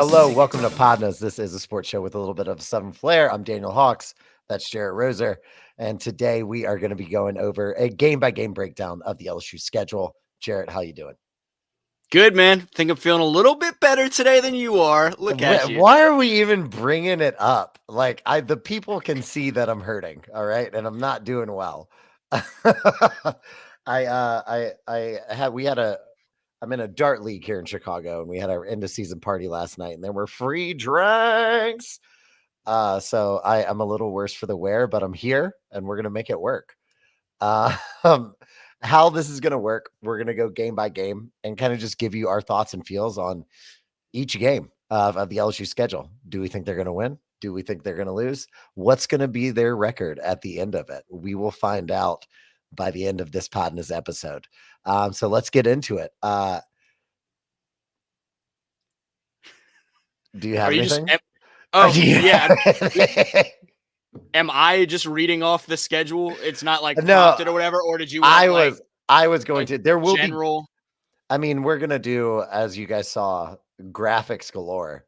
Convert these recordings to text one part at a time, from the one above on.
Hello, welcome to PODnas. This is a sports show with a little bit of Southern flair. I'm Daniel Hawks. That's Jarrett Roser. And today we are going to be going over a game-by-game breakdown of the LSU schedule. Jarrett, how you doing? Good, man. Think I'm feeling a little bit better today than you are. Look at you. Why are we even bringing it up? Like, the people can see that I'm hurting, all right, and I'm not doing well. I'm in a dart league here in Chicago, and we had our end of season party last night, and there were free drinks. So I'm a little worse for the wear, but I'm here, and we're gonna make it work. Uh, how this is gonna work? We're gonna go game by game and kind of just give you our thoughts and feels on each game of the LSU schedule. Do we think they're gonna win? Do we think they're gonna lose? What's gonna be their record at the end of it? We will find out by the end of this Podnas episode. So let's get into it. Do you have anything? Yeah. Am I just reading off the schedule? It's not like prompted or whatever, or did you want I was going to. There will general... be. I mean, we're gonna do, as you guys saw, graphics galore.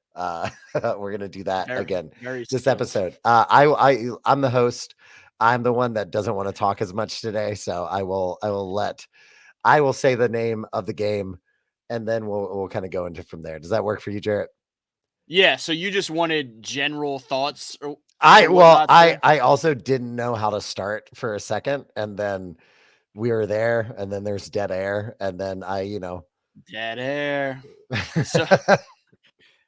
We're gonna do that again this episode. I'm the host. I'm the one that doesn't want to talk as much today, so I will say the name of the game, and then we'll kind of go into from there. Does that work for you, Jarrett? Yeah. So you just wanted general thoughts. I also didn't know how to start for a second, and then we were there, and then there's dead air, and then dead air.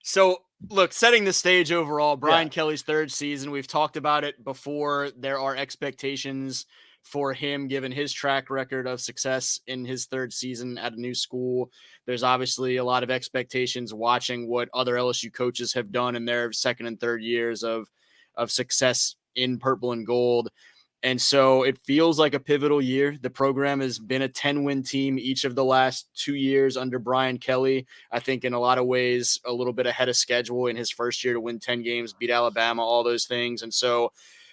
So look, setting the stage overall, Brian Kelly's third season. We've talked about it before. There are expectations for him, given his track record of success in his third season at a new school. There's obviously a lot of expectations watching what other LSU coaches have done in their second and third years of success in purple and gold. And so it feels like a pivotal year. The program has been a 10-win team each of the last 2 years under Brian Kelly. I think in a lot of ways, a little bit ahead of schedule in his first year to win 10 games, beat Alabama, all those things. And so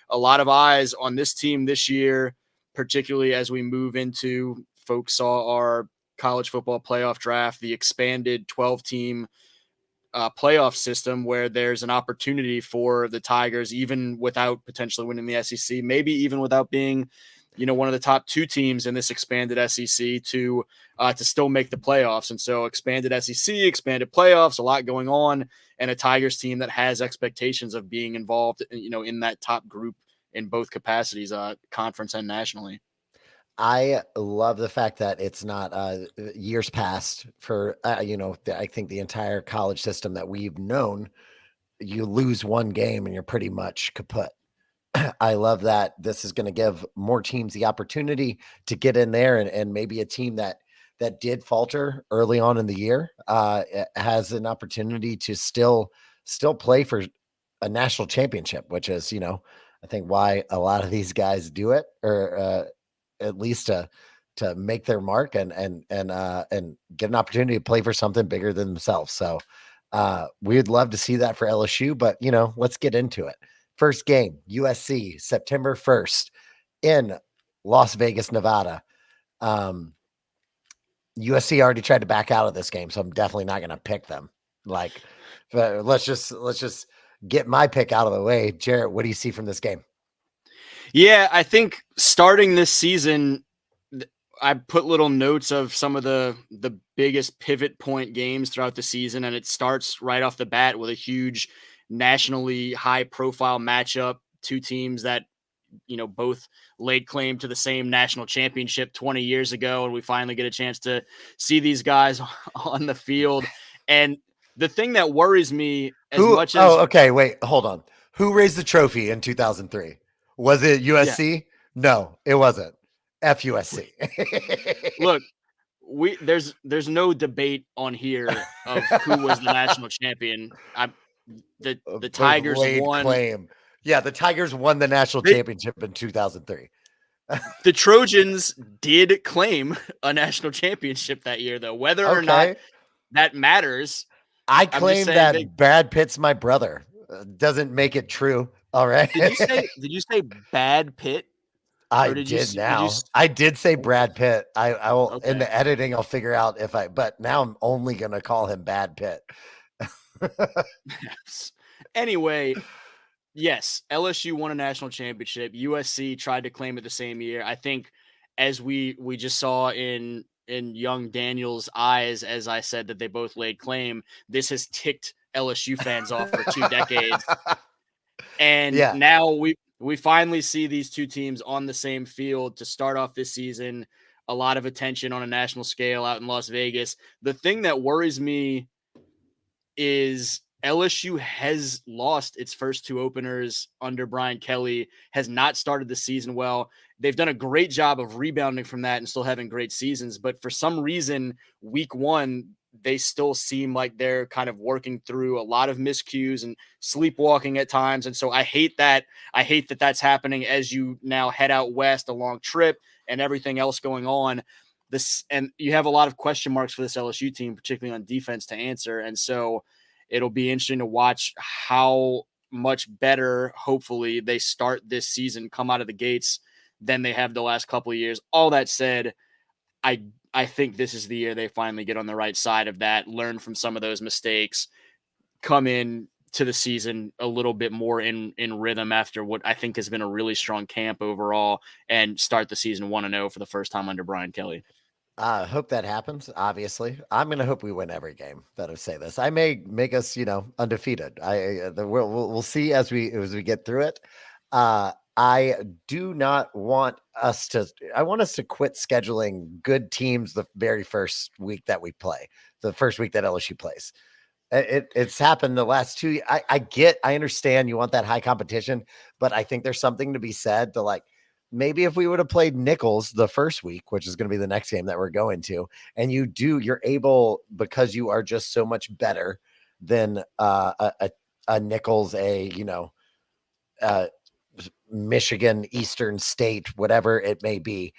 a lot of eyes on this team this year, particularly as we move into, folks saw our college football playoff draft, the expanded 12-team playoff system, where there's an opportunity for the Tigers, even without potentially winning the SEC, maybe even without being, one of the top 2 teams in this expanded SEC, to still make the playoffs. And so expanded SEC, expanded playoffs, a lot going on, and a Tigers team that has expectations of being involved, in that top group in both capacities, conference and nationally. I love the fact that it's not years past for, I think the entire college system that we've known, you lose one game and you're pretty much kaput. I love that this is going to give more teams the opportunity to get in there, and maybe a team that did falter early on in the year has an opportunity to still play for a national championship, which is, I think why a lot of these guys do it, or at least to make their mark and get an opportunity to play for something bigger than themselves. So we'd love to see that for LSU, but let's get into it. First game, USC, September 1st in Las Vegas, Nevada. USC already tried to back out of this game, so I'm definitely not going to pick them. Let's just get my pick out of the way. Jarrett, what do you see from this game? Yeah, I think starting this season, I put little notes of some of the biggest pivot point games throughout the season, and it starts right off the bat with a huge nationally high-profile matchup, 2 teams that, both laid claim to the same national championship 20 years ago, and we finally get a chance to see these guys on the field. And the thing that worries me okay, wait, hold on. Who raised the trophy in 2003? Was it USC? Yeah. No, it wasn't. FUSC. Look, there's no debate on here of who was the national champion. The Tigers won. Claim. Yeah, the Tigers won the national championship in 2003. The Trojans did claim a national championship that year, though. Whether or not that matters, I claim that Brad Pitt's my brother. Doesn't make it true. All right. Did you say Bad Pitt? I did say Brad Pitt. I will in the editing. I'll figure out but now I'm only going to call him Bad Pitt. Anyway, yes, LSU won a national championship. USC tried to claim it the same year. I think, as we just saw in young Daniel's eyes, as I said that they both laid claim, this has ticked LSU fans off for 2 decades. And Yeah. now we finally see these two teams on the same field to start off this season. A lot of attention on a national scale out in Las Vegas. The thing that worries me is LSU has lost its first two openers under Brian Kelly, has not started the season well. They've done a great job of rebounding from that and still having great seasons. But for some reason, week one, they still seem like they're kind of working through a lot of miscues and sleepwalking at times. And so I hate that. I hate that that's happening as you now head out west, a long trip and everything else going on. This, and you have a lot of question marks for this LSU team, particularly on defense, to answer. And so it'll be interesting to watch how much better, hopefully, they start this season, come out of the gates than they have the last couple of years. All that said, I think this is the year they finally get on the right side of that, learn from some of those mistakes, come in to the season a little bit more in rhythm after what I think has been a really strong camp overall, and start the season 1-0 for the first time under Brian Kelly. I hope that happens. Obviously, I'm going to hope we win every game. That I say this. I may make us, undefeated. We'll see as we get through it. I do not want us to. I want us to quit scheduling good teams the very first week that we play. The first week that LSU plays. It's happened the last 2 years. I understand you want that high competition, but I think there's something to be said to, like, maybe if we would have played Nichols the first week, which is going to be the next game that we're going to, and you're able, because you are just so much better than a Nichols, uh, Michigan, Eastern State, whatever it may be.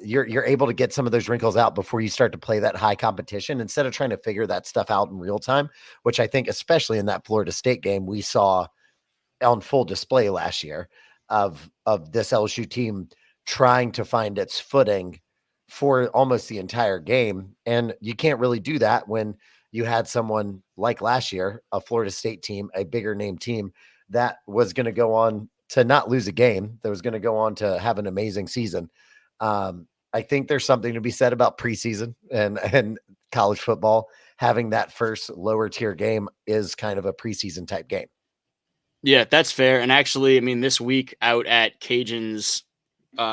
You're able to get some of those wrinkles out before you start to play that high competition, instead of trying to figure that stuff out in real time, which I think, especially in that Florida State game, we saw on full display last year of this LSU team trying to find its footing for almost the entire game. And you can't really do that when you had someone like last year, a Florida State team, a bigger name team that was going to go on to not lose a game, that was going to go on to have an amazing season. I think there's something to be said about preseason and college football. Having that first lower tier game is kind of a preseason type game. Yeah, that's fair. And actually, I mean, this week out at Cajun's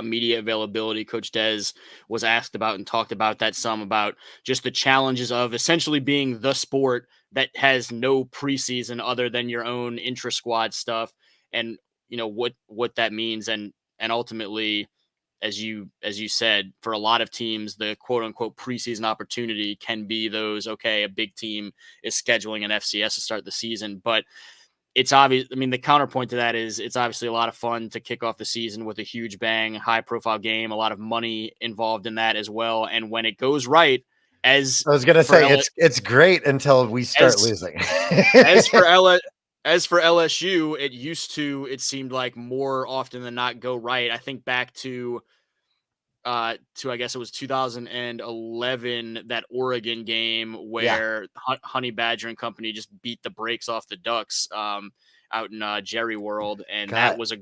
media availability, Coach Dez was asked about and talked about that some, about just the challenges of essentially being the sport that has no preseason other than your own intra squad stuff, and what that means, and ultimately, as you said, for a lot of teams, the quote unquote preseason opportunity can be those, okay, a big team is scheduling an FCS to start the season, but it's obvious. I mean, the counterpoint to that is it's obviously a lot of fun to kick off the season with a huge bang, high profile game, a lot of money involved in that as well. And when it goes right, as I was gonna for say L- it's great until we start as losing. as for L as for LSU, it seemed like more often than not go right. I think back to I guess it was 2011, that Oregon game Yeah, where Honey Badger and company just beat the brakes off the Ducks out in Jerry World, and that God, was a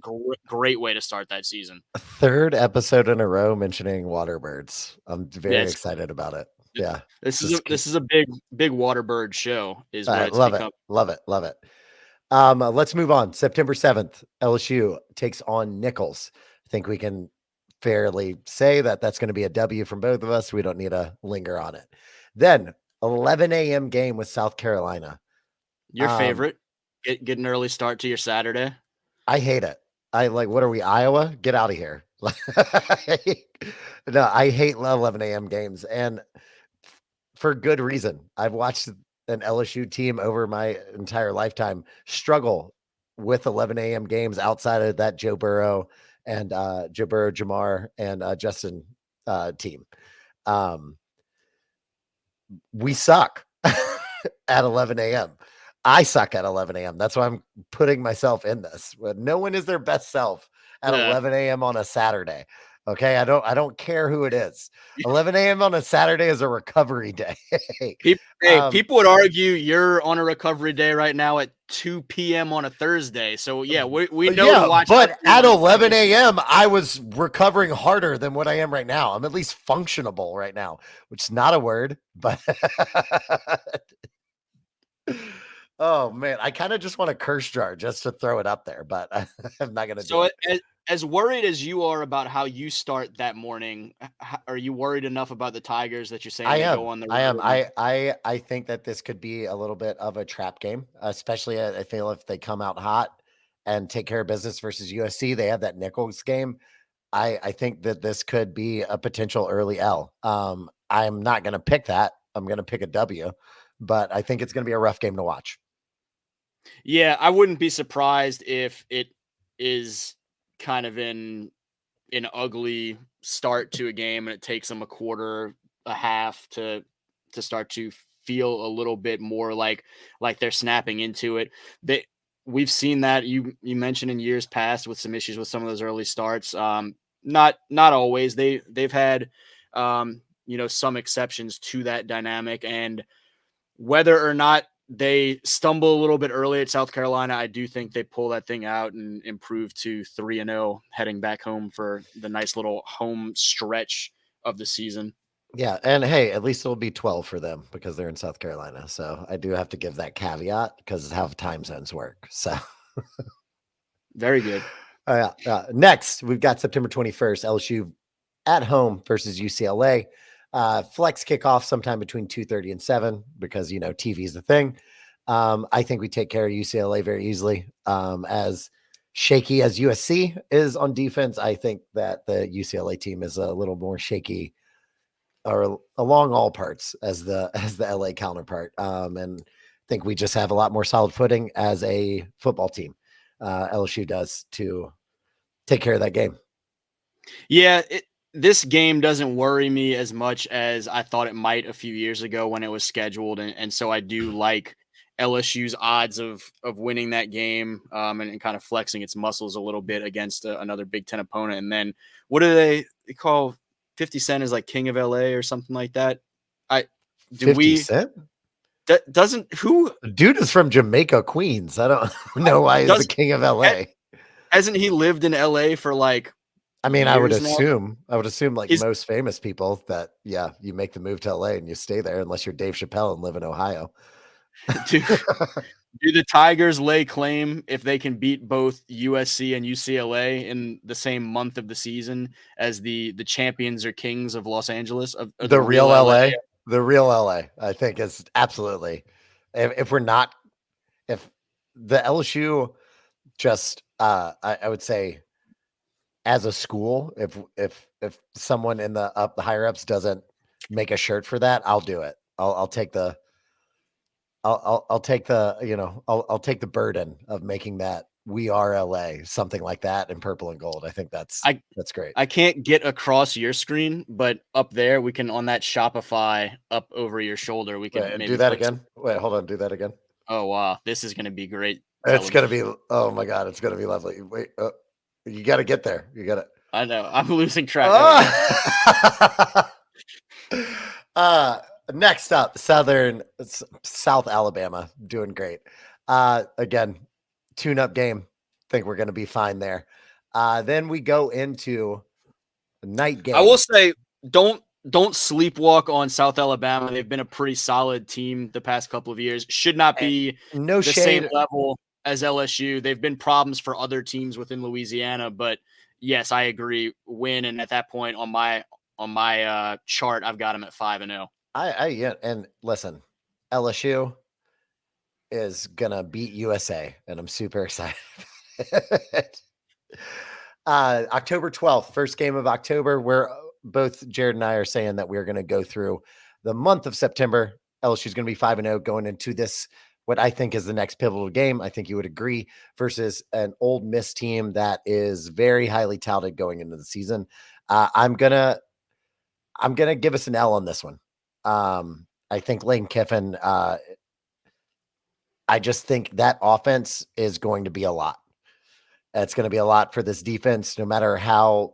great way to start that season. third episode in a row mentioning waterbirds. I'm Yeah, very excited about it. Yeah, this is a big Waterbird show, is I what it's love it, become. love it, love it. Let's move on. September 7th, LSU takes on Nichols. I think we can fairly say that that's going to be a W from both of us. We don't need to linger on it. Then 11 a.m. game with South Carolina. Your Um, favorite? Get an early start to your Saturday. I hate it. I like, what are we, Iowa? Get out of here. No, I hate 11 a.m. games, and for good reason. I've watched an LSU team over my entire lifetime struggle with 11 a.m. games outside of that Joe Burrow, Jamar, and Justin team. Um, we suck at 11 a.m. I suck at 11 a.m. That's why I'm putting myself in this. No one is their best self at Yeah. 11 a.m. on a Saturday. Okay, I don't care who it is. 11 a.m. on a Saturday is a recovery day. Um, People would argue you're on a recovery day right now at 2 p.m. on a Thursday. So yeah, we know to yeah, watch that but game at on a 11 Friday. a.m., I was recovering harder than what I am right now. I'm at least functionable right now, which is not a word, but oh man, I kind of just want a curse jar just to throw it up there, but I'm not gonna do So it. as worried as you are about how you start that morning, are you worried enough about the Tigers that you're saying I they go am. on the I am. road? And I think that this could be a little bit of a trap game, especially I feel if they come out hot and take care of business versus USC. They have that Nichols game. I think that this could be a potential early L. I'm not going to pick that. I'm going to pick a W, but I think it's going to be a rough game to watch. yeah, I wouldn't be surprised if it is kind of in an ugly start to a game and it takes them a quarter, a half to start to feel a little bit more like they're snapping into it. They We've seen that you mentioned in years past with some issues with some of those early starts. Not always. They've had some exceptions to that dynamic, and whether or not they stumble a little bit early at South Carolina, I do think they pull that thing out and improve to 3-0 heading back home for the nice little home stretch of the season. Yeah, and hey, at least it'll be 12 for them because they're in South Carolina. So I do have to give that caveat because how time zones work. So Very good. next, we've got September 21st, LSU at home versus UCLA. Flex kickoff sometime between 2:30 and 7 because, TV is the thing. I think we take care of UCLA very easily. As shaky as USC is on defense, I think that the UCLA team is a little more shaky or along all parts as the as the LA counterpart. And I think we just have a lot more solid footing as a football team. LSU does to take care of that game. Yeah, this game doesn't worry me as much as I thought it might a few years ago when it was scheduled, and so I do like LSU's odds of winning that game, and kind of flexing its muscles a little bit against another Big Ten opponent. And then what do they call 50 Cent is like King of LA or something like that? I do 50 we Cent? doesn't who The dude is from Jamaica, Queens. I don't know why he's the does king of LA. hasn't he lived in LA for like I mean, years now? I would assume like Is most famous people that, yeah, you make the move to LA and you stay there unless you're Dave Chappelle and live in Ohio. do Do the Tigers lay claim if they can beat both USC and UCLA in the same month of the season as the champions or kings of Los Angeles of The the real real LA? LA, the real LA, I think is absolutely. If we're not, if the LSU just, I would say as a school, if someone in the higher ups doesn't make a shirt for that, I'll do it. I'll take the I'll take the I'll take the burden of making that we are LA something like that in purple and gold. I think I that's great. I can't get across your screen, but up there we can on that Shopify up over your shoulder, we can Wait, do maybe that put some. again. Wait, hold on. Do that again. Oh wow, this is gonna be great It's gonna television. be. Oh my god, it's gonna be lovely. Wait, you got to get there. You got to. I know. I'm losing track. There we go. Oh! uh, next up, South Alabama, doing great. Again, tune-up game. Think we're gonna be fine there. Then we go into night I will game. say, don't sleepwalk on South Alabama. They've been a pretty solid team the past couple of years. Should not Eh, be No the same shade. level as LSU. They've been problems for other teams within Louisiana, but yes, I agree. Win, and at that point on my chart, I've got them at 5-0. Yeah, and listen, LSU is gonna beat USA, and I'm super excited. October 12th, first game of October. Where both Jared and I are saying that we're going to go through the month of September. LSU is going to be 5-0 going into this, what I think is the next pivotal game. I think you would agree, versus an Old Miss team that is very highly touted going into the season. I'm gonna give us an L on this one. I think Lane Kiffin. I just think that offense is going to be a lot. It's going to be a lot for this defense, no matter how.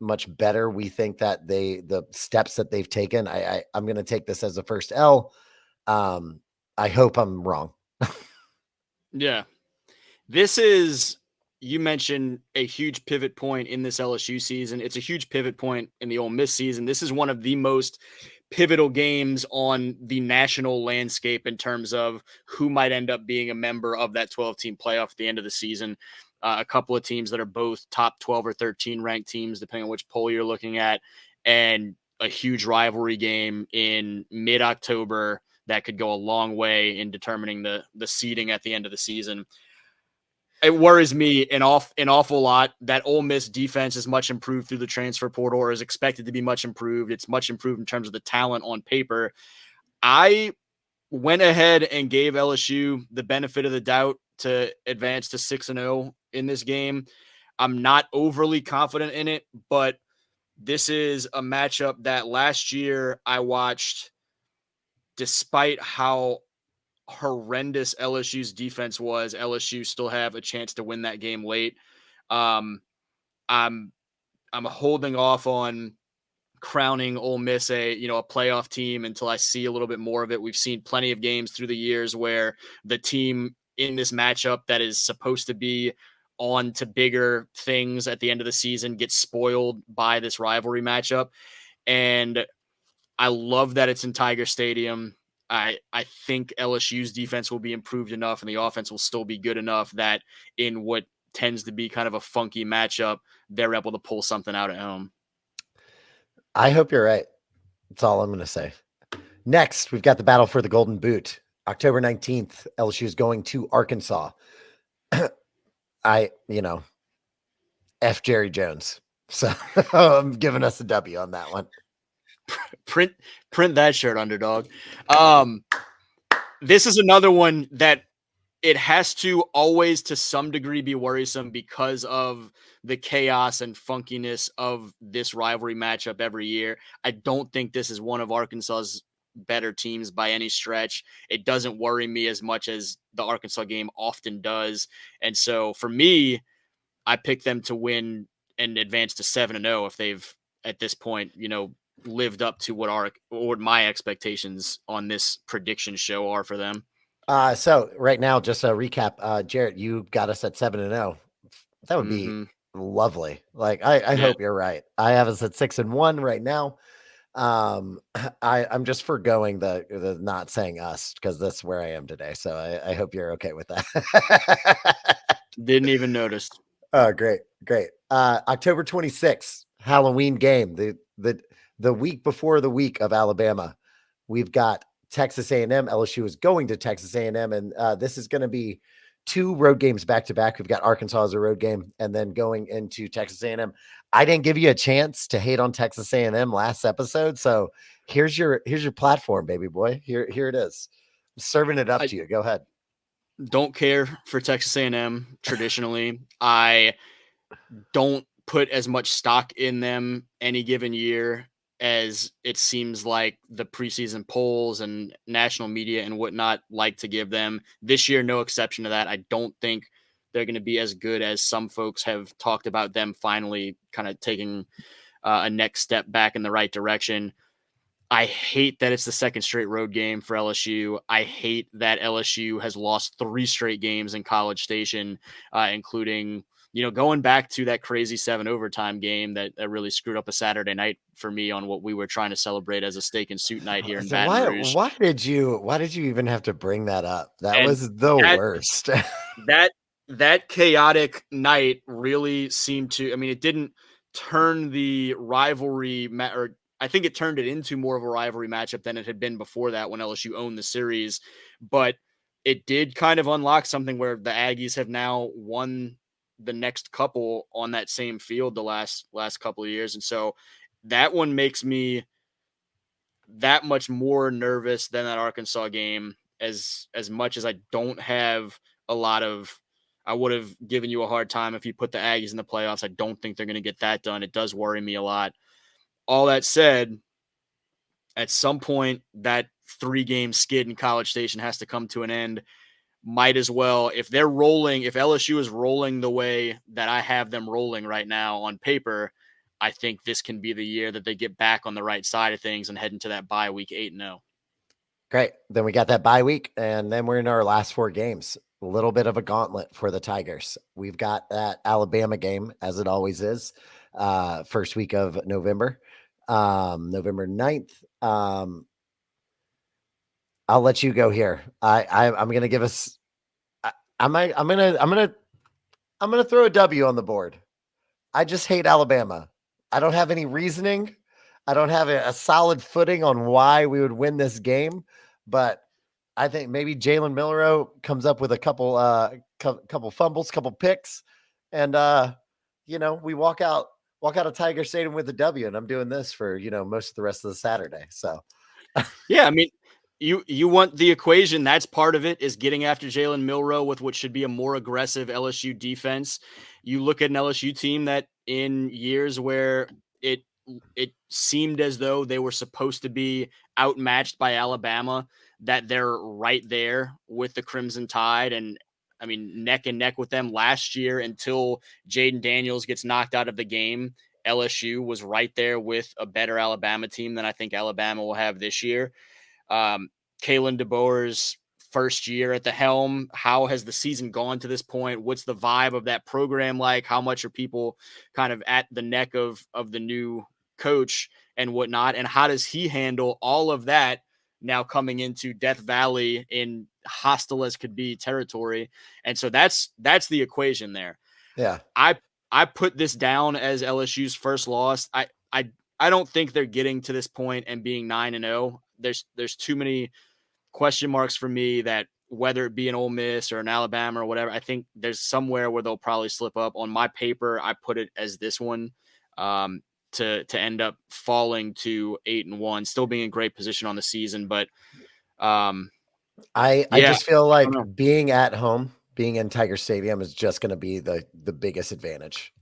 much better we think that the steps that they've taken. I'm going to take this as the first L. I hope I'm wrong. Yeah. This is, you mentioned a huge pivot point in this LSU season. It's a huge pivot point in the Ole Miss season. This is one of the most pivotal games on the national landscape in terms of who might end up being a member of that 12-team playoff at the end of the season. A couple of teams that are both top 12 or 13 ranked teams, depending on which poll you're looking at, and a huge rivalry game in mid-October that could go a long way in determining the seeding at the end of the season. It worries me an awful lot that Ole Miss defense is much improved through the transfer portal, or is expected to be much improved. It's much improved in terms of the talent on paper. I went ahead and gave LSU the benefit of the doubt to advance to 6-0 in this game. I'm not overly confident in it, but this is a matchup that last year I watched, despite how horrendous LSU's defense was, LSU still have a chance to win that game late. Um, I'm holding off on crowning Ole Miss a playoff team until I see a little bit more of it. We've seen plenty of games through the years where the team in this matchup that is supposed to be on to bigger things at the end of the season gets spoiled by this rivalry matchup. And I love that it's in Tiger Stadium. I think LSU's defense will be improved enough and the offense will still be good enough that in what tends to be kind of a funky matchup, they're able to pull something out at home. I hope you're right. That's all I'm going to say. Next, we've got the battle for the Golden Boot. October 19th, LSU is going to Arkansas. F Jerry Jones. So I'm giving us a W on that one. Print that shirt, underdog. This is another one that it has to always to some degree be worrisome because of the chaos and funkiness of this rivalry matchup every year. I don't think this is one of Arkansas's better teams by any stretch. It doesn't worry me as much as the Arkansas game often does. And so for me, I picked them to win and advance to 7-0 if they've at this point, lived up to what my expectations on this prediction show are for them. So right now, just a recap, Jarrett, you got us at 7-0. That would be lovely. Like, I hope you're right. I have us at 6-1 right now. I'm just forgoing the not saying us because that's where I am today. So I hope you're okay with that. Didn't even notice. Oh, great. October 26th, Halloween game. The week before the week of Alabama, we've got Texas A&M. LSU is going to Texas A&M, and this is going to be 2 road games back to back. We've got Arkansas as a road game, and then going into Texas A&M. I didn't give you a chance to hate on Texas A&M last episode, so here's your platform, baby boy. Here it is. I'm serving it up to you. Go ahead. Don't care for Texas A&M traditionally. I don't put as much stock in them any given year as it seems like the preseason polls and national media and whatnot like to give them. This year, no exception to that. I don't think they're going to be as good as some folks have talked about them finally kind of taking a next step back in the right direction. I hate that it's the second straight road game for LSU. I hate that LSU has lost 3 straight games in College Station, including, going back to that crazy 7 overtime game that really screwed up a Saturday night for me on what we were trying to celebrate as a steak and suit night here in Baton Rouge. Why did you even have to bring that up? That was the worst. that chaotic night really seemed to, it didn't turn the rivalry or I think it turned it into more of a rivalry matchup than it had been before that when LSU owned the series. But it did kind of unlock something where the Aggies have now won the next couple on that same field the last couple of years. And so that one makes me that much more nervous than that Arkansas game, as much as I don't have a lot of, I would have given you a hard time if you put the Aggies in the playoffs. I don't think they're going to get that done. It does worry me a lot. All that said, at some point, that 3-game skid in College Station has to come to an end. Might as well, if LSU is rolling the way that I have them rolling right now on paper, I think this can be the year that they get back on the right side of things and head into that bye week 8-0. Great. Then we got that bye week, and then we're in our last 4 games. A little bit of a gauntlet for the Tigers. We've got that Alabama game, as it always is, first week of November, November 9th. I'll let you go here. I'm gonna give us. I'm gonna throw a W on the board. I just hate Alabama. I don't have any reasoning. I don't have a solid footing on why we would win this game, but I think maybe Jalen Milroe comes up with a couple fumbles, couple picks, and we walk out of Tiger Stadium with a W. And I'm doing this for most of the rest of the Saturday. So Yeah, I mean, you want the equation. That's part of it, is getting after Jalen Milroe with what should be a more aggressive LSU defense. You look at an LSU team that in years where it it seemed as though they were supposed to be outmatched by Alabama, that they're right there with the Crimson Tide, and I mean neck and neck with them last year until Jaden Daniels gets knocked out of the game. LSU was right there with a better Alabama team than I think Alabama will have this year. Kalen DeBoer's first year at the helm. How has the season gone to this point? What's the vibe of that program like? How much are people kind of at the neck of the new coach and whatnot? And how does he handle all of that now coming into Death Valley in hostile as could be territory? And so that's the equation there. yeah, I put this down as LSU's first loss. I don't think they're getting to this point and being 9-0. There's too many question marks for me that whether it be an Ole Miss or an Alabama or whatever, I think there's somewhere where they'll probably slip up. On my paper, I put it as this one, to end up falling to 8-1, still being in great position on the season. But I yeah, just feel I like don't know. being at home, being in Tiger Stadium is just going to be the biggest advantage,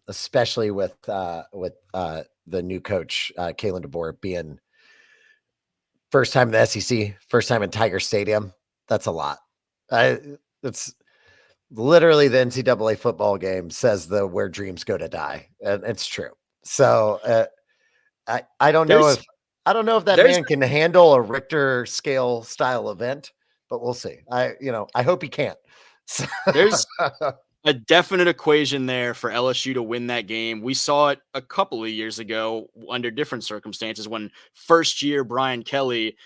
especially with the new coach Kalen DeBoer being first time in the SEC, first time in Tiger Stadium. That's a lot. It's literally the NCAA football game says where dreams go to die, and it's true. So I don't know There's if that there's man can handle a Richter scale style event, but we'll see. I hope he can. So, there's a definite equation there for LSU to win that game. We saw it a couple of years ago under different circumstances when first year Brian Kelly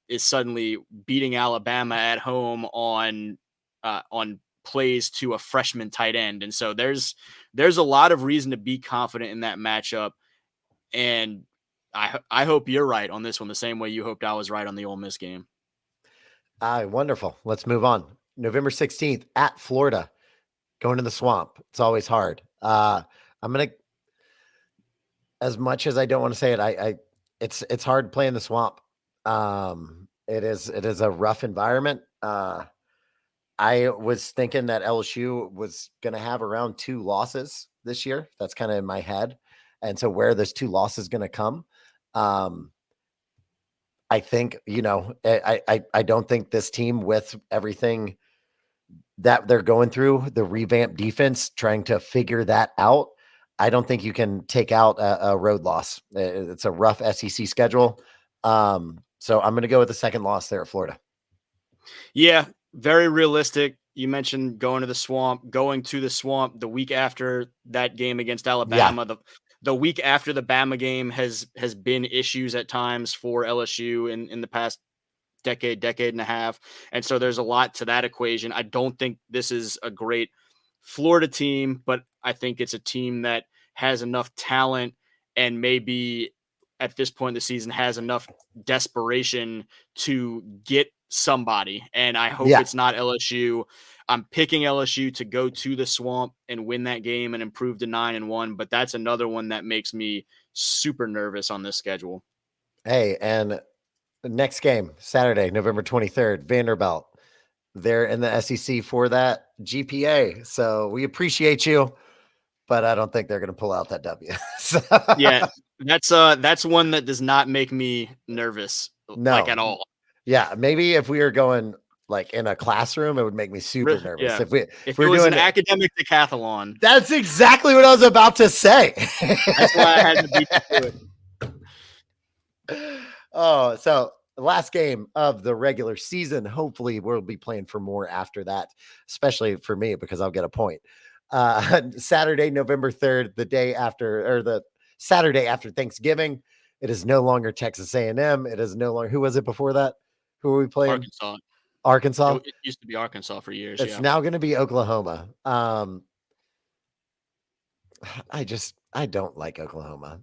is suddenly beating Alabama at home on plays to a freshman tight end. And so there's a lot of reason to be confident in that matchup. And I hope you're right on this one, the same way you hoped I was right on the Ole Miss game. wonderful. Let's move on. November 16th at Florida, going to the Swamp. It's always hard. I'm gonna, as much as I don't want to say it, it's hard playing the Swamp. It is a rough environment. I was thinking that LSU was going to have around 2 losses this year. That's kind of in my head. And so where those 2 losses going to come? I think, I don't think this team, with everything that they're going through, the revamped defense, trying to figure that out, I don't think you can take out a road loss. It's a rough SEC schedule. So I'm going to go with the second loss there at Florida. Yeah, very realistic. You mentioned going to the Swamp the week after that game against Yeah. Alabama. The week after the Bama game has been issues at times for LSU in the past decade and a half. And so there's a lot to that equation. I don't think this is a great Florida team, but I think it's a team that has enough talent and maybe at this point in the season has enough desperation to get somebody. And I hope Yeah. it's not LSU. I'm picking LSU to go to the Swamp and win that game and improve to 9-1, but that's another one that makes me super nervous on this schedule. Hey, and the next game, Saturday, November 23rd, Vanderbilt. They're in the SEC for that GPA. So we appreciate you, but I don't think they're going to pull out that W. So, Yeah, that's one that does not make me nervous, like, no. at all. Yeah, maybe if we are going like in a classroom, it would make me super nervous. Yeah. If If it we're was doing an it, academic decathlon, that's exactly what I was about to say. that's why I had to beat you to it. Oh, so the last game of the regular season. Hopefully, we'll be playing for more after that, especially for me because I'll get a point. Saturday, November 3rd, the day after, or the Saturday after Thanksgiving. It is no longer Texas A&M. It is no longer, who was it before that? Who are we playing? Arkansas. Arkansas. It used to be Arkansas for years. It's Yeah. now going to be Oklahoma. I don't like Oklahoma.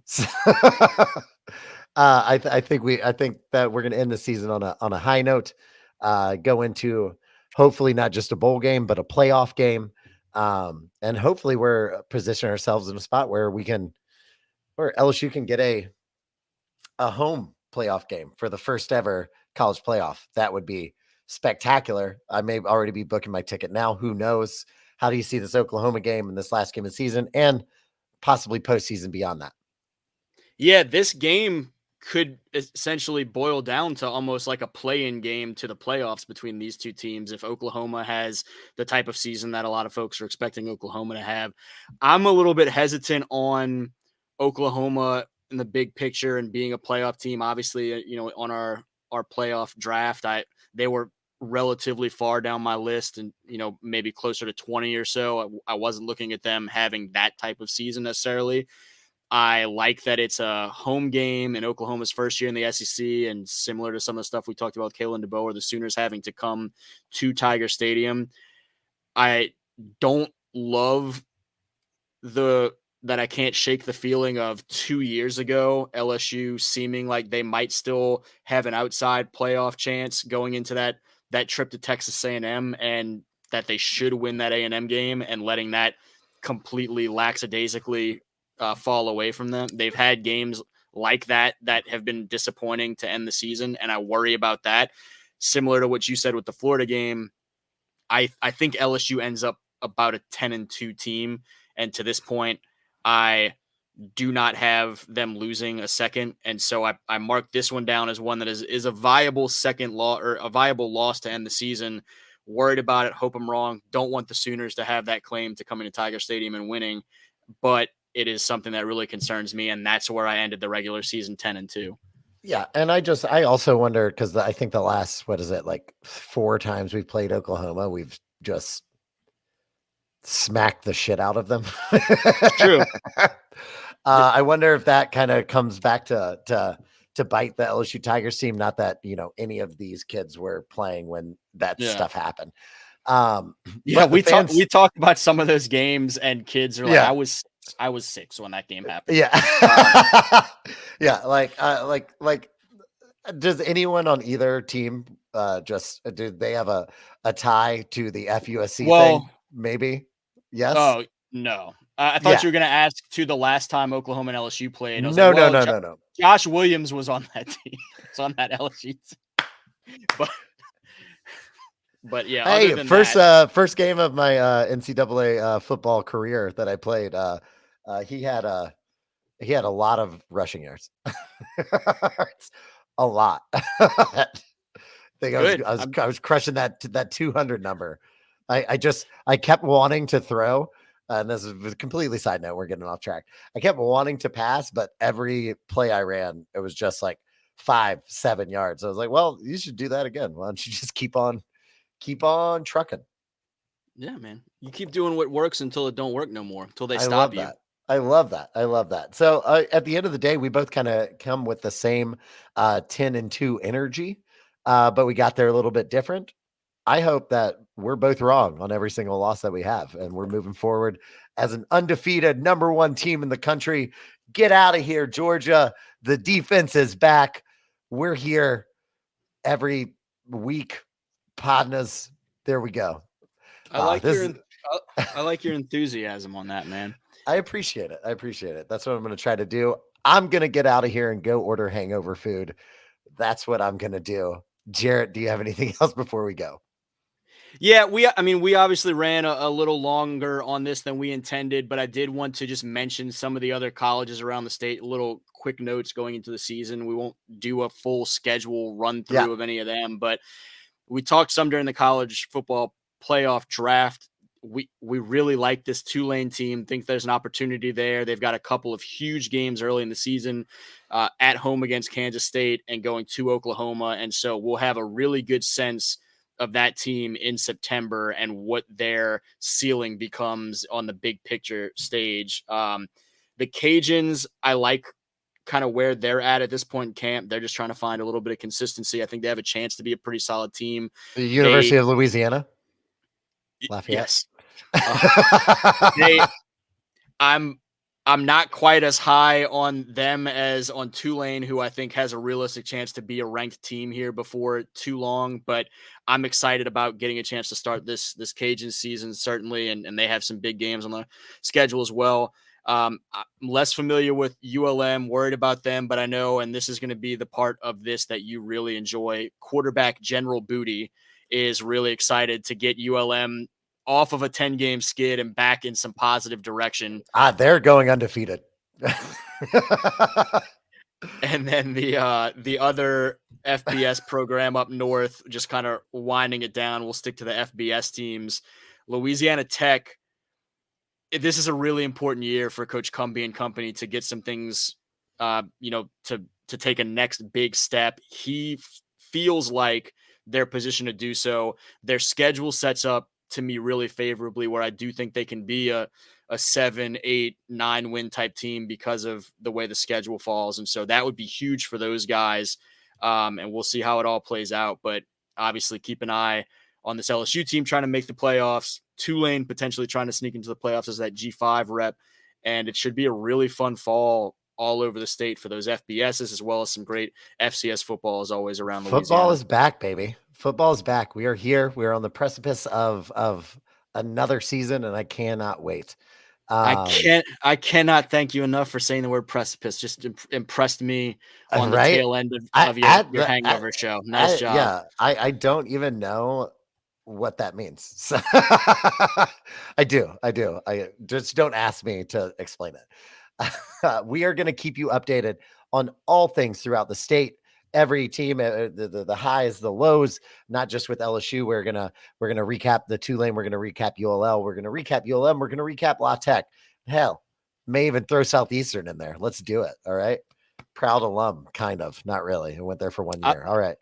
I think that we're going to end the season on a high note. Go into hopefully not just a bowl game, but a playoff game. And hopefully we're positioning ourselves in a spot where where LSU can get a home playoff game for the first ever college playoff. That would be spectacular. I may already be booking my ticket now. Who knows? How do you see this Oklahoma game and this last game of the season and possibly postseason beyond that? Yeah, this game could essentially boil down to almost like a play-in game to the playoffs between these two teams if Oklahoma has the type of season that a lot of folks are expecting Oklahoma to have. I'm a little bit hesitant on Oklahoma in the big picture and being a playoff team. Obviously, on our playoff draft, they were relatively far down my list and maybe closer to 20 or so. I wasn't looking at them having that type of season necessarily. I like that it's a home game in Oklahoma's first year in the SEC, and similar to some of the stuff we talked about with Kalen DeBoer, or the Sooners having to come to Tiger Stadium. I don't love that I can't shake the feeling of 2 years ago, LSU seeming like they might still have an outside playoff chance going into that trip to Texas A&M, and that they should win that A&M game, and letting that completely lackadaisically fall away from them. They've had games like that have been disappointing to end the season, and I worry about that. Similar to what you said with the Florida game, I think LSU ends up about a 10-2 team, and to this point, I do not have them losing a second, and so I mark this one down as one that is a viable second loss, or a viable loss to end the season. Worried about it. Hope I'm wrong. Don't want the Sooners to have that claim to coming to Tiger Stadium and winning, but it is something that really concerns me, and that's where I ended the regular season 10-2. Yeah, and I also wonder because I think the last, what is it, like 4 times we've played Oklahoma, we've just smacked the shit out of them. True. I wonder if that kind of comes back to bite the LSU Tigers team. Not that any of these kids were playing when that stuff happened. Yeah, we talked about some of those games, and kids are like, I was 6 when that game happened. Yeah. Yeah, like does anyone on either team do they have a tie to the FUSC thing? Maybe. Yes. Oh, no. I thought you were going to ask to the last time Oklahoma and LSU played. I was no, like, well, no. Josh Williams was on that team. It's on that LSU team. But yeah, hey, other than first game of my NCAA football career that I played, he had a lot of rushing yards. A lot. I think I was crushing that 200 number. I kept wanting to throw, and this is a completely side note. We're getting off track. I kept wanting to pass, but every play I ran, it was just like 5-7 yards. I was like, well, you should do that again. Why don't you just keep on trucking? Yeah, man. You keep doing what works until it don't work no more, until they stop you. I love that. So at the end of the day, we both kind of come with the same 10-2 energy, but we got there a little bit different. I hope that we're both wrong on every single loss that we have, and we're moving forward as an undefeated number 1 team in the country. Get out of here, Georgia. The defense is back. We're here every week. PODnas. There we go. I like your enthusiasm on that, man. I appreciate it. That's what I'm going to try to do. I'm going to get out of here and go order hangover food. That's what I'm going to do. Jarrett, do you have anything else before we go? Yeah, we obviously ran a little longer on this than we intended, but I did want to just mention some of the other colleges around the state, little quick notes going into the season. We won't do a full schedule run through of any of them, but we talked some during the college football playoff draft. We really like this Tulane team. Think there's an opportunity there. They've got a couple of huge games early in the season, at home against Kansas State and going to Oklahoma, and so we'll have a really good sense of that team in September and what their ceiling becomes on the big picture stage. The Cajuns, I like kind of where they're at this point in camp. They're just trying to find a little bit of consistency. I think they have a chance to be a pretty solid team. The University of Louisiana, Lafayette. Yes. They I'm not quite as high on them as on Tulane, who I think has a realistic chance to be a ranked team here before too long. But I'm excited about getting a chance to start this Cajun season, certainly, and they have some big games on the schedule as well. I'm less familiar with ULM, worried about them, but I know, and this is going to be the part of this that you really enjoy, quarterback General Booty is really excited to get ULM off of a 10-game skid and back in some positive direction. They're going undefeated. And then the other FBS program up north, just kind of winding it down. We'll stick to the FBS teams. Louisiana Tech. This is a really important year for Coach Cumbie and company to get some things, to take a next big step. He feels like they're positioned to do so. Their schedule sets up to me really favorably, where I do think they can be a 7, 8, 9 win type team because of the way the schedule falls. And so that would be huge for those guys. And we'll see how it all plays out. But obviously keep an eye on this LSU team trying to make the playoffs. Tulane potentially trying to sneak into the playoffs as that G5 rep. And it should be a really fun fall all over the state for those FBSs, as well as some great FCS football as always around Louisiana. Football is back, baby. Football is back. We are here. We are on the precipice of another season, and I cannot wait. I cannot thank you enough for saying the word precipice. Just impressed me on the tail end of your hangover show. Nice job. Yeah, I don't even know what that means. So I do. I just don't ask me to explain it. We are going to keep you updated on all things throughout the state. Every team, the highs, the lows, not just with LSU. We're gonna recap the Tulane. We're gonna recap ULL. We're gonna recap ULM. We're gonna recap La Tech. Hell, may even throw Southeastern in there. Let's do it. All right. Proud alum, kind of. Not really. I went there for 1 year. All right.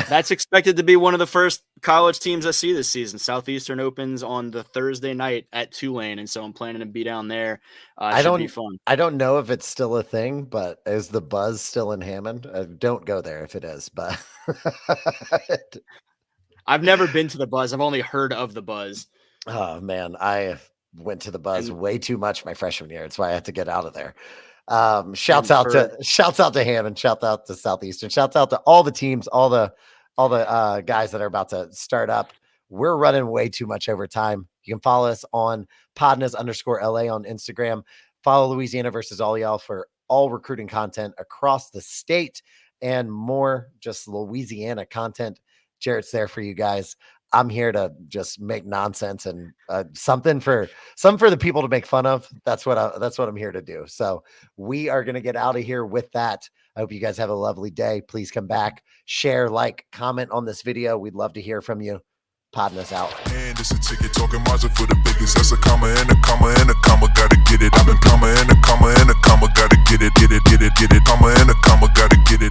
That's expected to be one of the first college teams I see this season. Southeastern opens on the Thursday night at Tulane, and so I'm planning to be down there. Should be fun. I don't know if it's still a thing, but is the buzz still in Hammond? Don't go there if it is, but I've never been to the buzz. I've only heard of the buzz. Oh man, I went to the buzz way too much my freshman year. That's why I had to get out of there. Shouts out to Hammond, shout out to Southeastern, shouts out to all the teams, all the guys that are about to start up. We're running way too much over time. You can follow us on PODnas_LA on Instagram. Follow Louisiana versus all y'all for all recruiting content across the state and more just Louisiana content. Jarrett's there for you guys. I'm here to just make nonsense and something for the people to make fun of. That's what I'm here to do. So we are going to get out of here with that. I hope you guys have a lovely day. Please come back, share, like, comment on this video. We'd love to hear from you. PODnas out. And it's a ticket talking margin for the biggest. That's a comma and a comma and a comma. Gotta get it. I've been comma and a comma and a comma. Gotta get it, get it, get it, get it. Comma and a comma. Gotta get it.